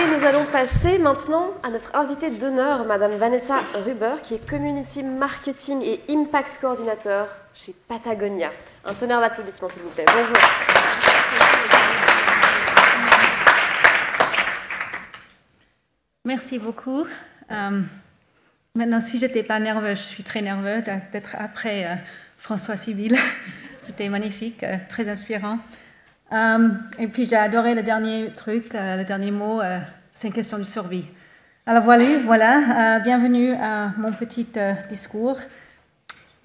Et nous allons passer maintenant à notre invitée d'honneur, Madame Vanessa Ruber, qui est Community Marketing et Impact Coordinator chez Patagonia. Un tonnerre d'applaudissements, s'il vous plaît. Bonjour. Merci beaucoup. Maintenant, si je n'étais pas nerveuse, je suis très nerveuse d'être après François Civil. C'était magnifique, très inspirant. Et puis, j'ai adoré le dernier truc, le dernier mot, c'est une question de survie. Alors voilà, bienvenue à mon petit discours,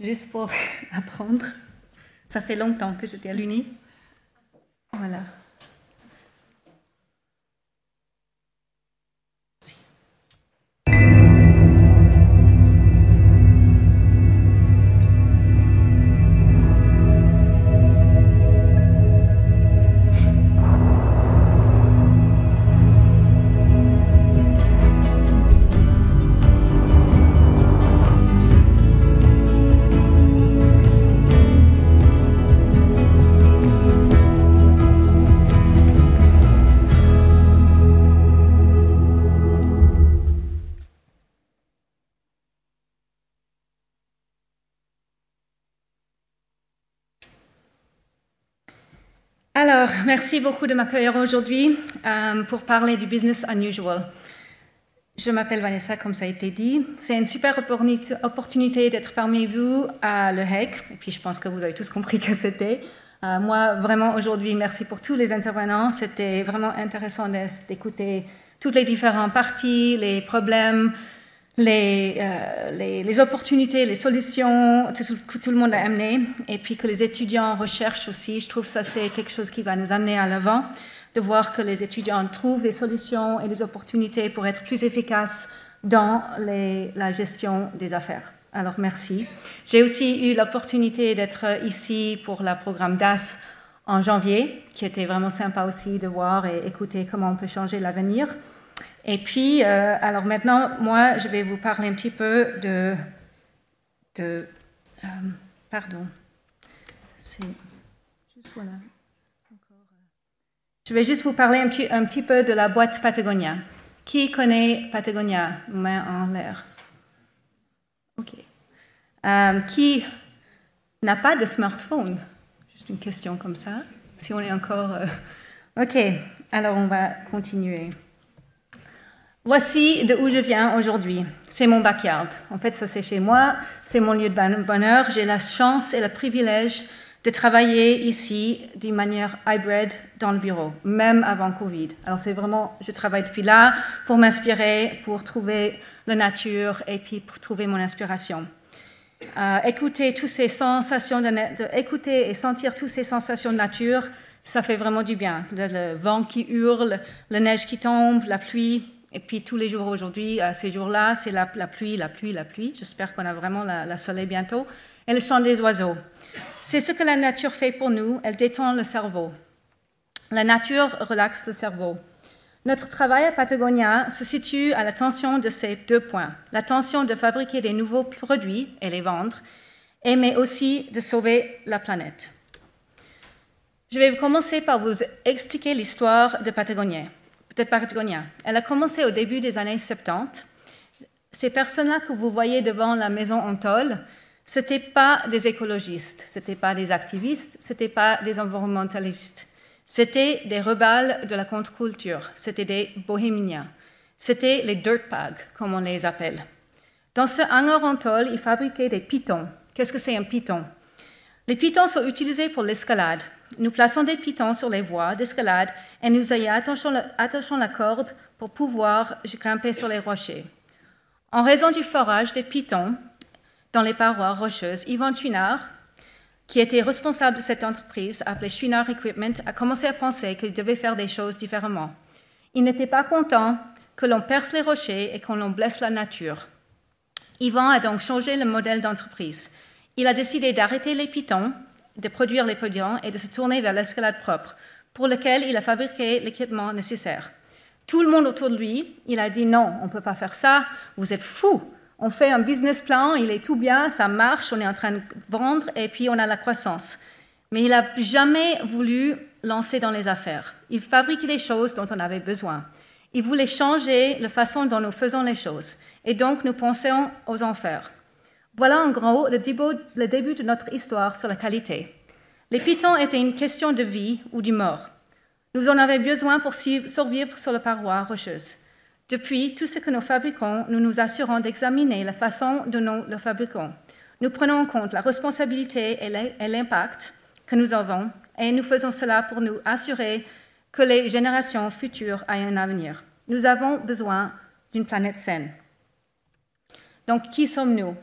juste pour apprendre. Ça fait longtemps que j'étais à l'Uni. Voilà. Alors, merci beaucoup de m'accueillir aujourd'hui pour parler du Business Unusual. Je m'appelle Vanessa, comme ça a été dit. C'est une super opportunité d'être parmi vous à Le Hague, et puis je pense que vous avez tous compris que c'était. Moi, vraiment, aujourd'hui, merci pour tous les intervenants. C'était vraiment intéressant d'écouter toutes les différentes parties, les problèmes, les opportunités, les solutions que tout le monde a amené, et puis que les étudiants recherchent aussi. Je trouve que ça, c'est quelque chose qui va nous amener à l'avant, de voir que les étudiants trouvent des solutions et des opportunités pour être plus efficaces dans la gestion des affaires. Alors, merci. J'ai aussi eu l'opportunité d'être ici pour le programme DAS en janvier, qui était vraiment sympa aussi de voir et écouter comment on peut changer l'avenir. Et puis, alors maintenant, moi, je vais vous parler un petit peu pardon. C'est juste voilà. Je vais juste vous parler un petit peu de la boîte Patagonia. Qui connaît Patagonia? Main en l'air. OK. Qui n'a pas de smartphone? Juste une question comme ça. Si on est encore... OK. Alors, on va continuer. Voici de où je viens aujourd'hui. C'est mon backyard. En fait, ça c'est chez moi. C'est mon lieu de bonheur. J'ai la chance et le privilège de travailler ici d'une manière hybride dans le bureau, même avant Covid. Alors c'est vraiment, je travaille depuis là pour m'inspirer, pour trouver la nature et puis pour trouver mon inspiration. Écouter toutes ces sensations écouter et sentir toutes ces sensations de nature, ça fait vraiment du bien. Le vent qui hurle, la neige qui tombe, la pluie. Et puis tous les jours aujourd'hui, ces jours-là, c'est la pluie. J'espère qu'on a vraiment le soleil bientôt. Et le chant des oiseaux. C'est ce que la nature fait pour nous. Elle détend le cerveau. La nature relaxe le cerveau. Notre travail à Patagonia se situe à l'attention de ces deux points. L'attention de fabriquer des nouveaux produits et les vendre, mais aussi de sauver la planète. Je vais commencer par vous expliquer l'histoire de Patagonia. Elle a commencé au début des années 70. Ces personnes-là que vous voyez devant la maison en tôle, ce n'étaient pas des écologistes, ce n'étaient pas des activistes, ce n'étaient pas des environnementalistes. C'était des rebelles de la contre-culture, c'était des bohémiens. C'était les dirtbags, comme on les appelle. Dans ce hangar en tôle, ils fabriquaient des pitons. Qu'est-ce que c'est un piton? Les pitons sont utilisés pour l'escalade. Nous plaçons des pitons sur les voies d'escalade et nous y attachons la corde pour pouvoir grimper sur les rochers. En raison du forage des pitons dans les parois rocheuses, Yvan Chouinard, qui était responsable de cette entreprise, appelée Chouinard Equipment, a commencé à penser qu'il devait faire des choses différemment. Il n'était pas content que l'on perce les rochers et qu'on blesse la nature. Yvan a donc changé le modèle d'entreprise. Il a décidé d'arrêter les pitons, de produire les pitons et de se tourner vers l'escalade propre, pour lequel il a fabriqué l'équipement nécessaire. Tout le monde autour de lui, il a dit non, on ne peut pas faire ça, vous êtes fous. On fait un business plan, il est tout bien, ça marche, on est en train de vendre et puis on a la croissance. Mais il n'a jamais voulu lancer dans les affaires. Il fabriquait les choses dont on avait besoin. Il voulait changer la façon dont nous faisons les choses, et donc nous pensions aux enfers. Voilà en gros le début de notre histoire sur la qualité. Les pitons étaient une question de vie ou de mort. Nous en avions besoin pour survivre sur la paroi rocheuse. Depuis, tout ce que nous fabriquons, nous nous assurons d'examiner la façon dont nous le fabriquons. Nous prenons en compte la responsabilité et l'impact que nous avons, et nous faisons cela pour nous assurer que les générations futures aient un avenir. Nous avons besoin d'une planète saine. Donc, qui sommes-nous?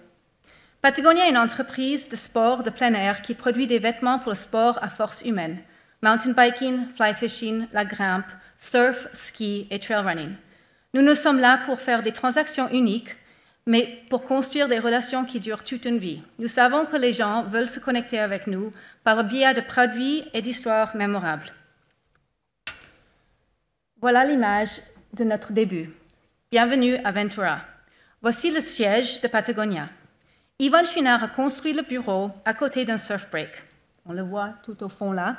Patagonia est une entreprise de sport de plein air qui produit des vêtements pour le sport à force humaine. Mountain biking, fly fishing, la grimpe, surf, ski et trail running. Nous sommes là pour faire des transactions uniques, mais pour construire des relations qui durent toute une vie. Nous savons que les gens veulent se connecter avec nous par le biais de produits et d'histoires mémorables. Voilà l'image de notre début. Bienvenue à Ventura. Voici le siège de Patagonia. Ivan Chouinard a construit le bureau à côté d'un surf break. On le voit tout au fond là.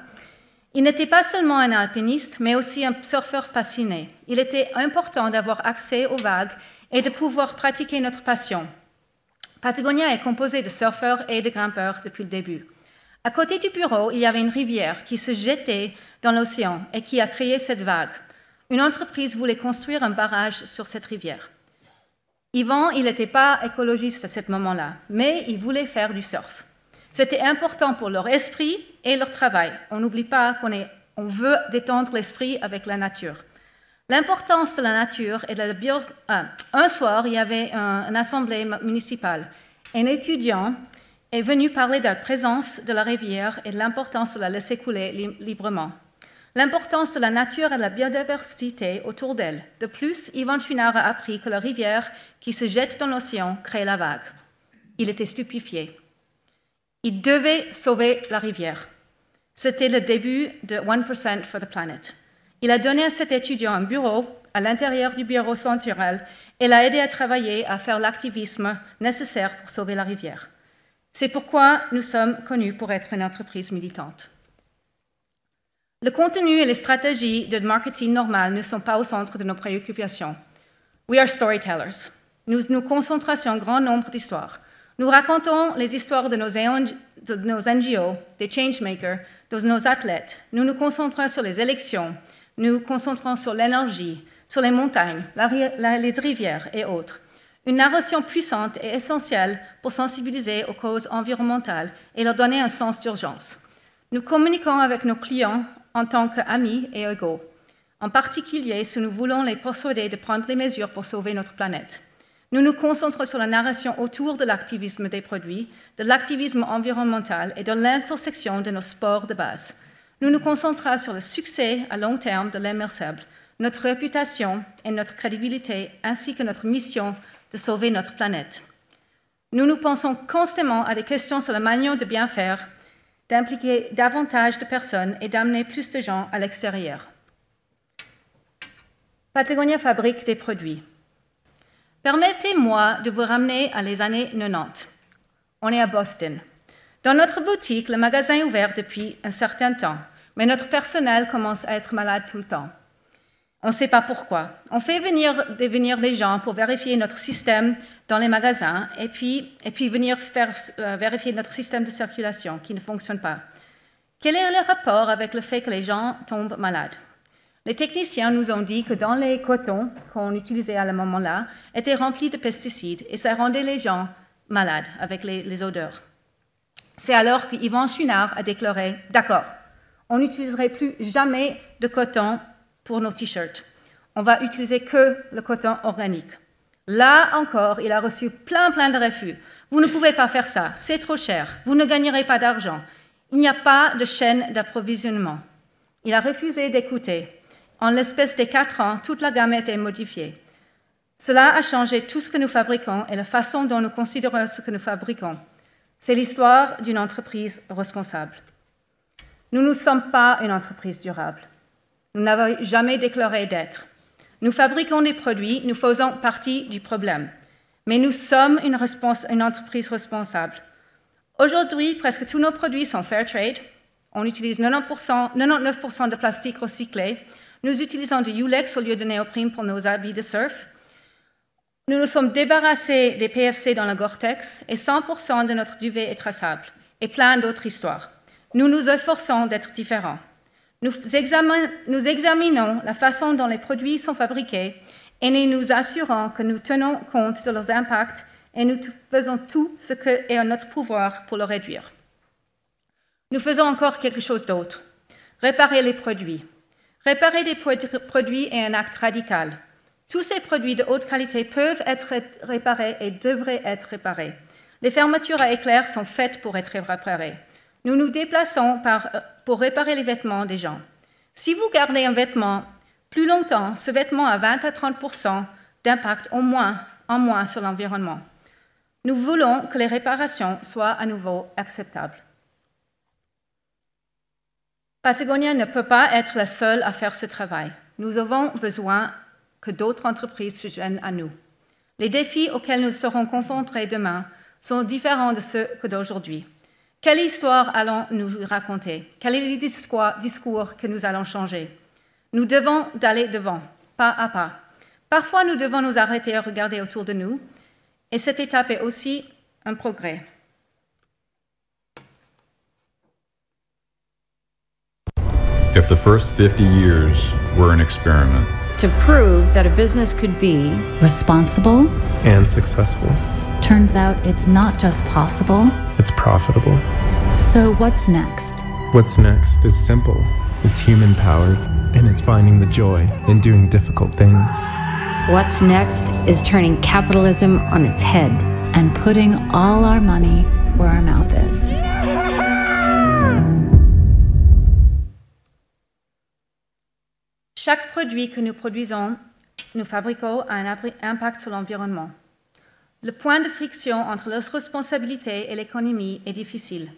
Il n'était pas seulement un alpiniste, mais aussi un surfeur passionné. Il était important d'avoir accès aux vagues et de pouvoir pratiquer notre passion. Patagonia est composé de surfeurs et de grimpeurs depuis le début. À côté du bureau, il y avait une rivière qui se jetait dans l'océan et qui a créé cette vague. Une entreprise voulait construire un barrage sur cette rivière. Yvan, il n'était pas écologiste à ce moment-là, mais il voulait faire du surf. C'était important pour leur esprit et leur travail. On n'oublie pas qu'on veut détendre l'esprit avec la nature. L'importance de la nature et de la un soir, il y avait une assemblée municipale. Un étudiant est venu parler de la présence de la rivière et de l'importance de la laisser couler librement. L'importance de la nature et de la biodiversité autour d'elle. De plus, Ivan Chouinard a appris que la rivière qui se jette dans l'océan crée la vague. Il était stupéfié. Il devait sauver la rivière. C'était le début de 1% for the Planet. Il a donné à cet étudiant un bureau à l'intérieur du bureau central et l'a aidé à travailler, à faire l'activisme nécessaire pour sauver la rivière. C'est pourquoi nous sommes connus pour être une entreprise militante. Le contenu et les stratégies de marketing normal ne sont pas au centre de nos préoccupations. We are storytellers. Nous nous concentrons sur un grand nombre d'histoires. Nous racontons les histoires de nos NGO, des changemakers, de nos athlètes. Nous nous concentrons sur les élections. Nous nous concentrons sur l'énergie, sur les montagnes, les rivières et autres. Une narration puissante est essentielle pour sensibiliser aux causes environnementales et leur donner un sens d'urgence. Nous communiquons avec nos clients en tant qu'amis et égaux, en particulier si nous voulons les persuader de prendre les mesures pour sauver notre planète. Nous nous concentrons sur la narration autour de l'activisme des produits, de l'activisme environnemental et de l'intersection de nos sports de base. Nous nous concentrons sur le succès à long terme de l'immersible, notre réputation et notre crédibilité, ainsi que notre mission de sauver notre planète. Nous pensons constamment à des questions sur la manière de bien faire, d'impliquer davantage de personnes et d'amener plus de gens à l'extérieur. Patagonia fabrique des produits. Permettez-moi de vous ramener à les années 90. On est à Boston. Dans notre boutique, le magasin est ouvert depuis un certain temps, mais notre personnel commence à être malade tout le temps. On ne sait pas pourquoi. On fait venir des gens pour vérifier notre système dans les magasins et puis venir vérifier notre système de circulation qui ne fonctionne pas. Quel est le rapport avec le fait que les gens tombent malades? Les techniciens nous ont dit que dans les cotons qu'on utilisait à ce moment-là étaient remplis de pesticides et ça rendait les gens malades avec les odeurs. C'est alors qu'Ivan Chouinard a déclaré « D'accord, on n'utiliserait plus jamais de coton pour nos t-shirts. On va utiliser que le coton organique. » Là encore, il a reçu plein de refus. « Vous ne pouvez pas faire ça, c'est trop cher, vous ne gagnerez pas d'argent. Il n'y a pas de chaîne d'approvisionnement. » Il a refusé d'écouter. En l'espèce des 4 ans, toute la gamme a été modifiée. Cela a changé tout ce que nous fabriquons et la façon dont nous considérons ce que nous fabriquons. C'est l'histoire d'une entreprise responsable. Nous ne sommes pas une entreprise durable. Nous n'avons jamais déclaré d'être. Nous fabriquons des produits, nous faisons partie du problème. Mais nous sommes une entreprise responsable. Aujourd'hui, presque tous nos produits sont fair trade. On utilise 99% de plastique recyclé. Nous utilisons du Ulex au lieu de néoprène pour nos habits de surf. Nous nous sommes débarrassés des PFC dans le Gore-Tex et 100% de notre duvet est traçable et plein d'autres histoires. Nous nous efforçons d'être différents. Nous examinons la façon dont les produits sont fabriqués et nous nous assurons que nous tenons compte de leurs impacts et nous faisons tout ce qui est en notre pouvoir pour le réduire. Nous faisons encore quelque chose d'autre. Réparer les produits. Réparer des produits est un acte radical. Tous ces produits de haute qualité peuvent être réparés et devraient être réparés. Les fermetures à éclairs sont faites pour être réparées. Nous nous déplaçons pour réparer les vêtements des gens. Si vous gardez un vêtement plus longtemps, ce vêtement a 20 à 30% d'impact en moins sur l'environnement. Nous voulons que les réparations soient à nouveau acceptables. Patagonia ne peut pas être la seule à faire ce travail. Nous avons besoin que d'autres entreprises se joignent à nous. Les défis auxquels nous serons confrontés demain sont différents de ceux que d'aujourd'hui. Quelle histoire allons-nous raconter? Quel est le discours que nous allons changer? Nous devons aller devant, pas à pas. Parfois, nous devons nous arrêter et regarder autour de nous, et cette étape est aussi un progrès. If the first 50 years were an experiment, to prove that a business could be responsible and successful, turns out it's not just possible, it's profitable. So what's next? What's next is simple. It's human-powered, and it's finding the joy in doing difficult things. What's next is turning capitalism on its head and putting all our money where our mouth is. Chaque produit que nous produisons, nous fabriquons a un impact sur l'environnement. Le point de friction entre leur responsabilité et l'économie est difficile.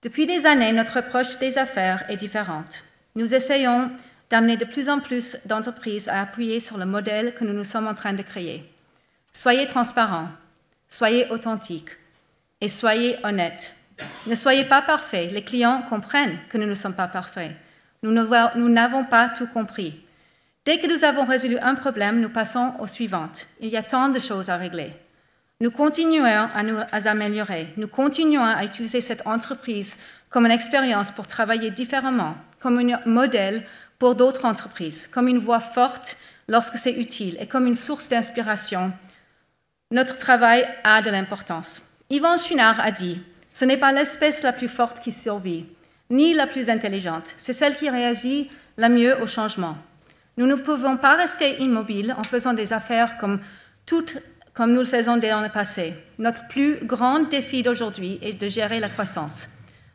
Depuis des années, notre approche des affaires est différente. Nous essayons d'amener de plus en plus d'entreprises à appuyer sur le modèle que nous sommes en train de créer. Soyez transparents, soyez authentiques et soyez honnêtes. Ne soyez pas parfaits, les clients comprennent que nous ne sommes pas parfaits. Nous n'avons pas tout compris. Dès que nous avons résolu un problème, nous passons au suivant. Il y a tant de choses à régler. Nous continuons à nous améliorer. Nous continuons à utiliser cette entreprise comme une expérience pour travailler différemment, comme un modèle pour d'autres entreprises, comme une voix forte lorsque c'est utile et comme une source d'inspiration. Notre travail a de l'importance. Yvon Chouinard a dit « Ce n'est pas l'espèce la plus forte qui survit, ni la plus intelligente. C'est celle qui réagit la mieux au changement. Nous ne pouvons pas rester immobiles en faisant des affaires comme nous le faisons dans le passé. Notre plus grand défi d'aujourd'hui est de gérer la croissance.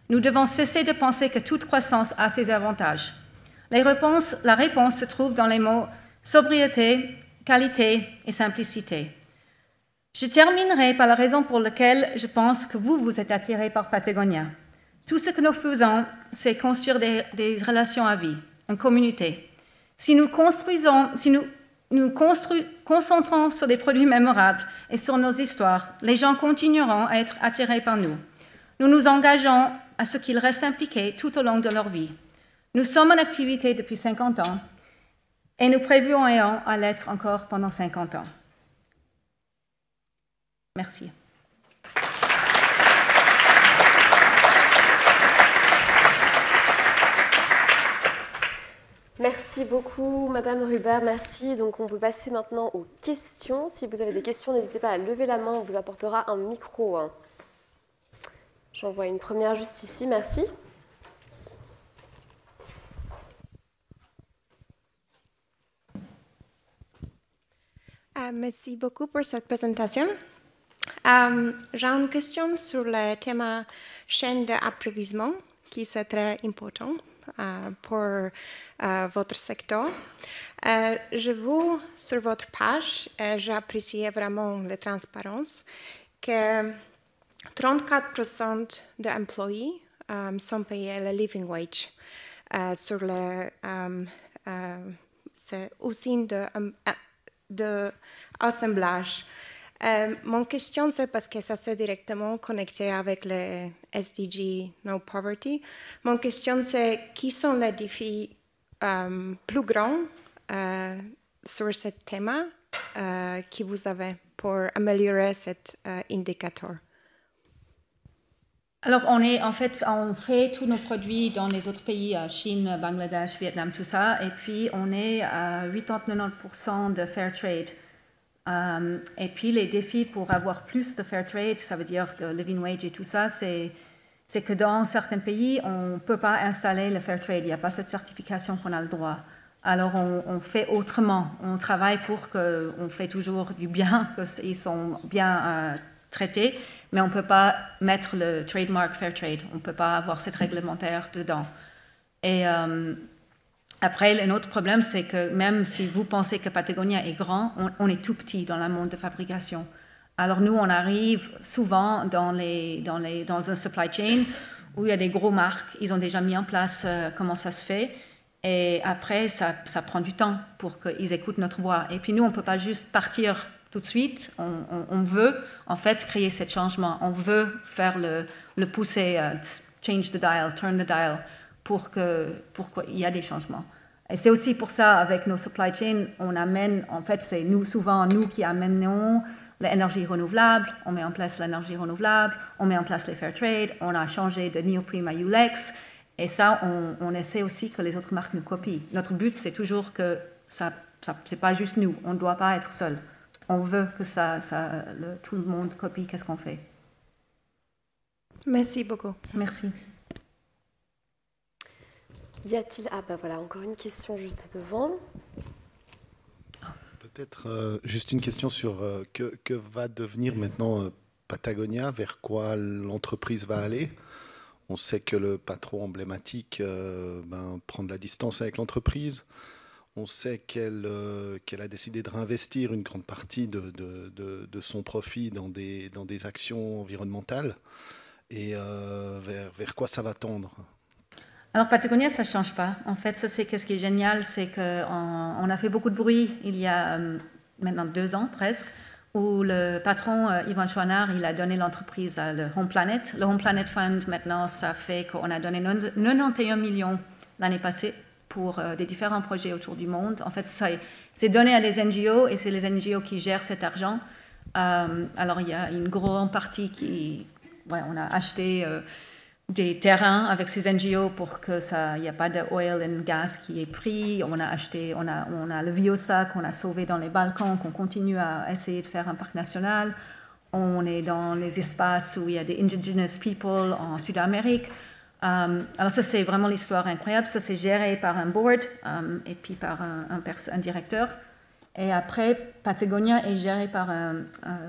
Nous devons cesser de penser que toute croissance a ses avantages. La réponse se trouve dans les mots sobriété, qualité et simplicité. Je terminerai par la raison pour laquelle je pense que vous êtes attirés par Patagonia. Tout ce que nous faisons, c'est construire des relations à vie, une communauté. Si nous concentrons sur des produits mémorables et sur nos histoires, les gens continueront à être attirés par nous. Nous nous engageons à ce qu'ils restent impliqués tout au long de leur vie. Nous sommes en activité depuis 50 ans et nous prévoyons à l'être encore pendant 50 ans. Merci. Merci beaucoup, Madame Ruber. Merci. Donc, on peut passer maintenant aux questions. Si vous avez des questions, n'hésitez pas à lever la main. On vous apportera un micro. J'en vois une première juste ici. Merci. Merci beaucoup pour cette présentation. J'ai une question sur le thème chaîne d'approvisionnement, qui est très important pour votre secteur. Je vois sur votre page, j'apprécie vraiment la transparence, que 34% des employés sont payés le living wage sur le usine d'assemblage. Mon question, c'est parce que ça s'est directement connecté avec le SDG No Poverty. Mon question, c'est qui sont les défis plus grand sur ce thème que vous avez pour améliorer cet indicateur? Alors, on fait tous nos produits dans les autres pays, Chine, Bangladesh, Vietnam, tout ça, et puis on est à 80-90% de fair trade. Et puis les défis pour avoir plus de fair trade, ça veut dire de living wage et tout ça, c'est que dans certains pays, on ne peut pas installer le fair trade, il n'y a pas cette certification qu'on a le droit. Alors on fait autrement, on travaille pour qu'on fait toujours du bien, qu'ils sont bien traités, mais on ne peut pas mettre le trademark fair trade, on ne peut pas avoir cette réglementaire dedans. Et après, un autre problème, c'est que même si vous pensez que Patagonia est grand, on est tout petit dans le monde de fabrication. Alors nous, on arrive souvent dans un supply chain où il y a des gros marques, ils ont déjà mis en place comment ça se fait, et après, ça prend du temps pour qu'ils écoutent notre voix. Et puis nous, on ne peut pas juste partir tout de suite, on veut en fait créer ce changement, on veut faire le pousser, change the dial, turn the dial, pour qu'il y ait des changements. Et c'est aussi pour ça, avec nos supply chains, on amène, en fait, c'est souvent nous qui amenons l'énergie renouvelable, on met en place l'énergie renouvelable, on met en place les fair trade, on a changé de Neoprene à Ulex, et ça, on essaie aussi que les autres marques nous copient. Notre but, c'est toujours que c'est pas juste nous, on ne doit pas être seul. On veut que tout le monde copie qu'est-ce qu'on fait. Merci beaucoup. Merci. Y a-t-il... Ah ben voilà, encore une question juste devant. Peut-être juste une question sur que va devenir maintenant Patagonia, vers quoi l'entreprise va aller. On sait que le patron emblématique prend de la distance avec l'entreprise. On sait qu'elle a décidé de réinvestir une grande partie de son profit dans des actions environnementales. Et vers quoi ça va tendre? Alors Patagonia, ça ne change pas. En fait, ça c'est ce qui est génial, c'est qu'on a fait beaucoup de bruit il y a maintenant 2 ans presque, où le patron Yvan Chouinard, il a donné l'entreprise à le Home Planet. Le Home Planet Fund, maintenant, ça fait qu'on a donné 91 millions l'année passée pour des différents projets autour du monde. En fait, c'est donné à des NGO et c'est les NGO qui gèrent cet argent. Alors, il y a une grande partie on a acheté des terrains avec ces NGO pour que il n'y a pas de oil and gas qui est pris. On a le Viosa qu'on a sauvé dans les Balkans, qu'on continue à essayer de faire un parc national. On est dans les espaces où il y a des indigenous people en Sud-Amérique. Alors ça, c'est vraiment l'histoire incroyable. Ça, c'est géré par un board et puis par un directeur. Et après, Patagonia est géré par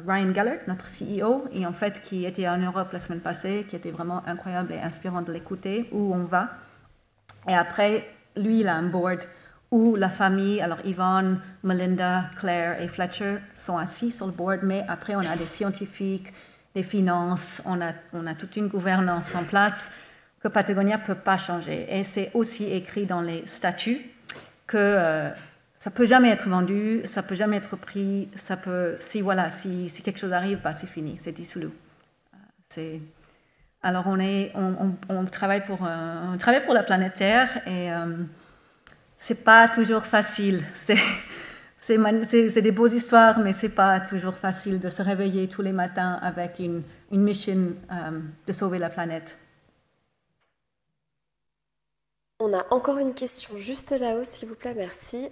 Ryan Gellert, notre CEO, et en fait, qui était en Europe la semaine passée, qui était vraiment incroyable et inspirant de l'écouter, où on va. Et après, lui, il a un board où la famille, alors Yvonne, Melinda, Claire et Fletcher sont assis sur le board, mais après, on a des scientifiques, des finances, on a toute une gouvernance en place que Patagonia ne peut pas changer. Et c'est aussi écrit dans les statuts que ça ne peut jamais être vendu, ça ne peut jamais être pris, si quelque chose arrive, c'est fini, c'est dissolu. Alors on travaille pour la planète Terre et ce n'est pas toujours facile. C'est des beaux histoires, mais ce n'est pas toujours facile de se réveiller tous les matins avec une mission de sauver la planète. On a encore une question juste là-haut, s'il vous plaît, merci.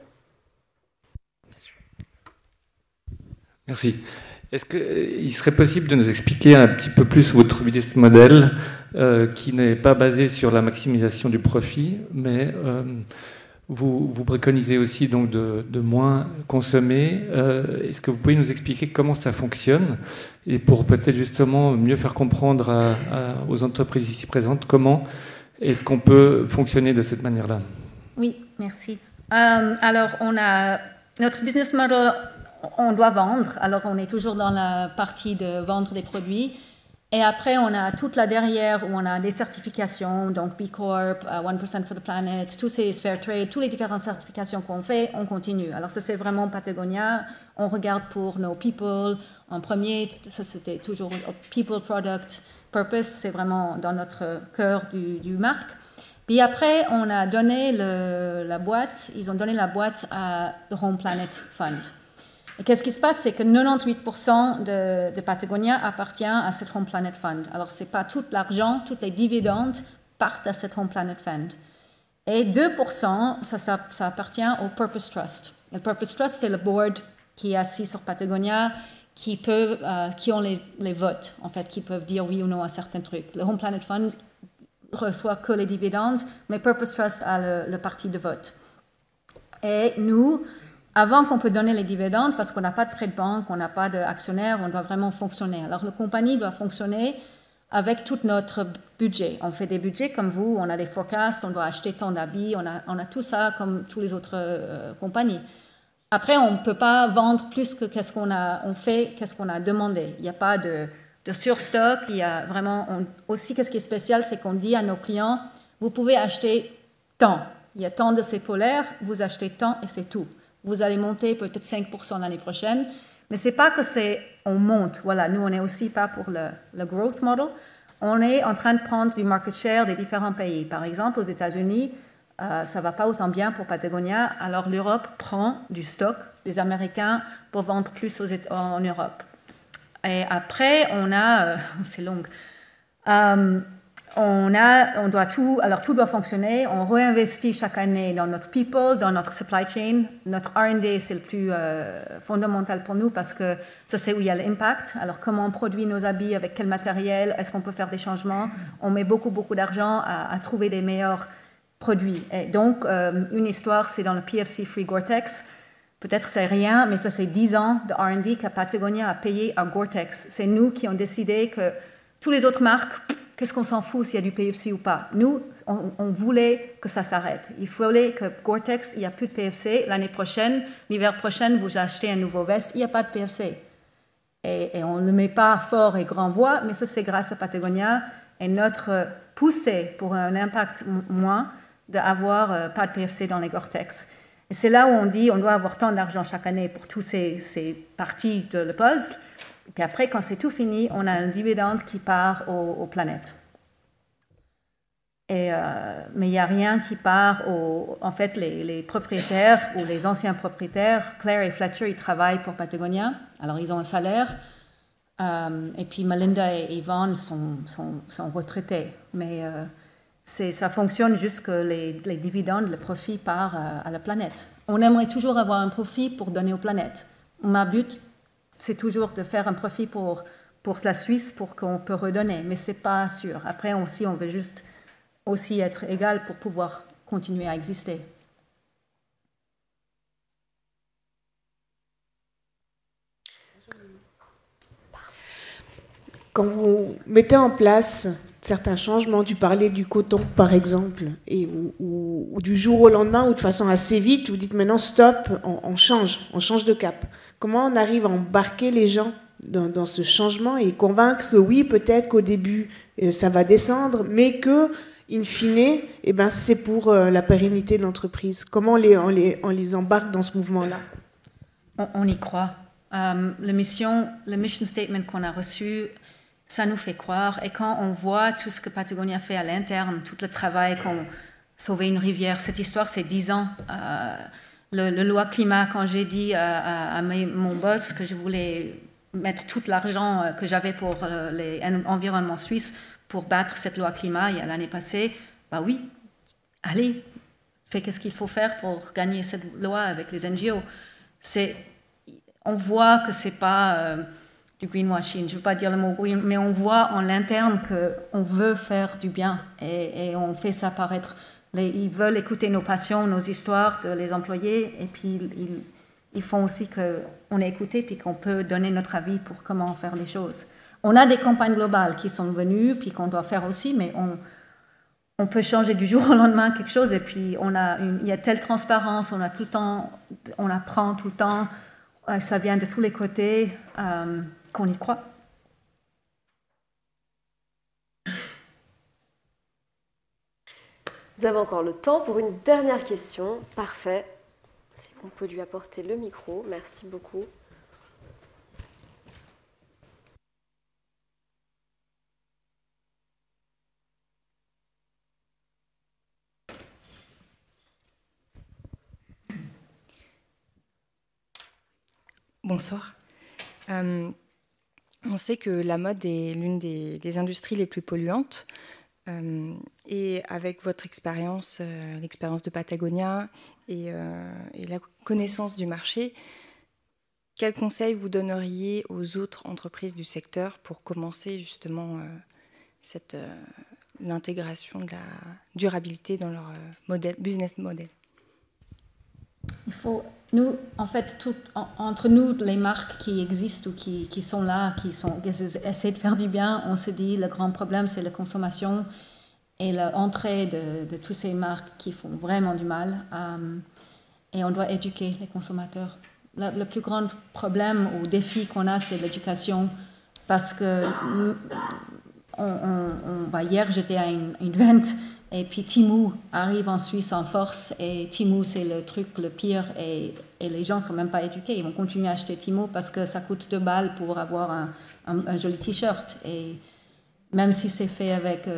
Merci. Est-ce qu'il serait possible de nous expliquer un petit peu plus votre business model qui n'est pas basé sur la maximisation du profit, mais vous préconisez aussi donc de moins consommer. Est-ce que vous pouvez nous expliquer comment ça fonctionne et pour peut-être justement mieux faire comprendre aux entreprises ici présentes comment est-ce qu'on peut fonctionner de cette manière-là? Oui, merci. Alors, on a notre business model. On doit vendre, alors on est toujours dans la partie de vendre des produits. Et après, on a toute la derrière où on a des certifications, donc B Corp, 1% for the Planet, tous ces Fair Trade, toutes les différentes certifications qu'on fait, on continue. Alors ça, c'est vraiment Patagonia. On regarde pour nos people. En premier, ça c'était toujours People, Product, Purpose. C'est vraiment dans notre cœur du marque. Puis après, on a donné la boîte, ils ont donné la boîte à The Home Planet Fund. Et qu'est-ce qui se passe, c'est que 98% de Patagonia appartient à cette Home Planet Fund. Alors, ce n'est pas tout l'argent, tous les dividendes partent à cette Home Planet Fund. Et 2%, ça appartient au Purpose Trust. Le Purpose Trust, c'est le board qui est assis sur Patagonia, qui ont les votes, en fait, qui peuvent dire oui ou non à certains trucs. Le Home Planet Fund reçoit que les dividendes, mais Purpose Trust a le parti de vote. Et nous, avant qu'on peut donner les dividendes, parce qu'on n'a pas de prêt de banque, on n'a pas d'actionnaire, on doit vraiment fonctionner. Alors, la compagnie doit fonctionner avec tout notre budget. On fait des budgets comme vous, on a des forecasts, on doit acheter tant d'habits, on a tout ça comme toutes les autres compagnies. Après, on ne peut pas vendre plus que qu'est-ce qu'on a demandé. Il n'y a pas de surstock, il y a vraiment... aussi, qu'est-ce qui est spécial, c'est qu'on dit à nos clients, vous pouvez acheter tant. Il y a tant de ces polaires, vous achetez tant et c'est tout. Vous allez monter peut-être 5% l'année prochaine, mais ce n'est pas que on monte. Voilà, nous, on n'est aussi pas pour le growth model. On est en train de prendre du market share des différents pays. Par exemple, aux États-Unis, ça ne va pas autant bien pour Patagonia, alors l'Europe prend du stock des Américains pour vendre plus en Europe. Et après, on a... c'est long. Tout doit fonctionner. On réinvestit chaque année dans notre people, dans notre supply chain. Notre R&D, c'est le plus fondamental pour nous parce que ça, c'est où il y a l'impact. Alors, comment on produit nos habits, avec quel matériel, est-ce qu'on peut faire des changements? On met beaucoup, beaucoup d'argent à trouver des meilleurs produits. Et donc, une histoire, c'est dans le PFC Free Gore-Tex. Peut-être c'est rien, mais ça, c'est 10 ans de R&D que Patagonia a payé à Gore-Tex. C'est nous qui avons décidé que toutes les autres marques... Qu'est-ce qu'on s'en fout s'il y a du PFC ou pas? Nous, on voulait que ça s'arrête. Il fallait que Gore-Tex, il n'y a plus de PFC. L'année prochaine, l'hiver prochain, vous achetez un nouveau veste, il n'y a pas de PFC. Et on ne le met pas fort et grand voix, mais ça, c'est grâce à Patagonia et notre poussée pour un impact moins d'avoir pas de PFC dans les Gore-Tex. Et c'est là où on dit on doit avoir tant d'argent chaque année pour toutes ces parties de le puzzle. Et puis après, quand c'est tout fini, on a un dividende qui part aux planètes. Mais il n'y a rien qui part en fait, les propriétaires ou les anciens propriétaires, Claire et Fletcher, ils travaillent pour Patagonia. Alors, ils ont un salaire. Et puis, Melinda et Yvonne sont retraités. Mais ça fonctionne juste que les dividendes, le profit part à la planète. On aimerait toujours avoir un profit pour donner aux planètes. Ma but, c'est toujours de faire un profit pour la Suisse pour qu'on peut redonner, mais ce n'est pas sûr. Après, on veut juste aussi être égal pour pouvoir continuer à exister. Quand vous mettez en place certains changements, tu parlais du coton par exemple, ou du jour au lendemain, ou de façon assez vite, vous dites maintenant stop, on change de cap. Comment on arrive à embarquer les gens dans ce changement et convaincre que oui, peut-être qu'au début ça va descendre, mais que in fine, c'est pour la pérennité de l'entreprise. Comment on les embarque dans ce mouvement-là? On y croit. Le mission statement qu'on a reçu, ça nous fait croire. Et quand on voit tout ce que Patagonia fait à l'interne, tout le travail qu'on sauver une rivière, cette histoire, c'est 10 ans. Le loi climat, quand j'ai dit à mon boss que je voulais mettre tout l'argent que j'avais pour l'environnement suisse pour battre cette loi climat l'année passée, bah oui, allez, fais qu'est-ce qu'il faut faire pour gagner cette loi avec les NGO. On voit que c'est pas du greenwashing, je ne veux pas dire le mot green, mais on voit en l'interne qu'on veut faire du bien et on fait ça paraître. Ils veulent écouter nos passions, nos histoires de les employés et puis ils font aussi qu'on est écouté puis qu'on peut donner notre avis pour comment faire les choses. On a des campagnes globales qui sont venues puis qu'on doit faire aussi, mais on peut changer du jour au lendemain quelque chose et puis il y a telle transparence, on a tout le temps, on apprend tout le temps, ça vient de tous les côtés qu'on y croit. Vous avez encore le temps pour une dernière question. Parfait. Si on peut lui apporter le micro, merci beaucoup. Bonsoir. On sait que la mode est l'une des industries les plus polluantes. Et avec votre expérience, l'expérience de Patagonia et la connaissance du marché, quels conseils vous donneriez aux autres entreprises du secteur pour commencer justement l'intégration de la durabilité dans leur business model? Il faut, nous, en fait, entre nous, les marques qui existent ou qui sont là, qui essaient de faire du bien, on se dit le grand problème, c'est la consommation et l'entrée de toutes ces marques qui font vraiment du mal. Et on doit éduquer les consommateurs. Le plus grand problème ou défi qu'on a, c'est l'éducation. Parce que hier, j'étais à une vente. Et puis Temu arrive en Suisse en force, et Temu c'est le truc le pire, et les gens ne sont même pas éduqués, ils vont continuer à acheter Temu parce que ça coûte 2 balles pour avoir un joli t-shirt, et même si c'est fait avec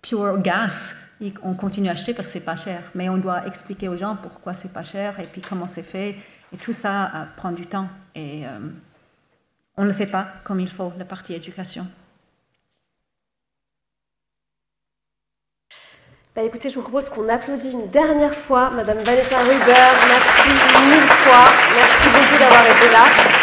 pure gas, on continue à acheter parce que c'est pas cher, mais on doit expliquer aux gens pourquoi c'est pas cher et puis comment c'est fait, et tout ça prend du temps, et on ne le fait pas comme il faut, la partie éducation. Bah écoutez, je vous propose qu'on applaudisse une dernière fois Madame Vanessa Huber. Merci 1000 fois. Merci beaucoup d'avoir été là.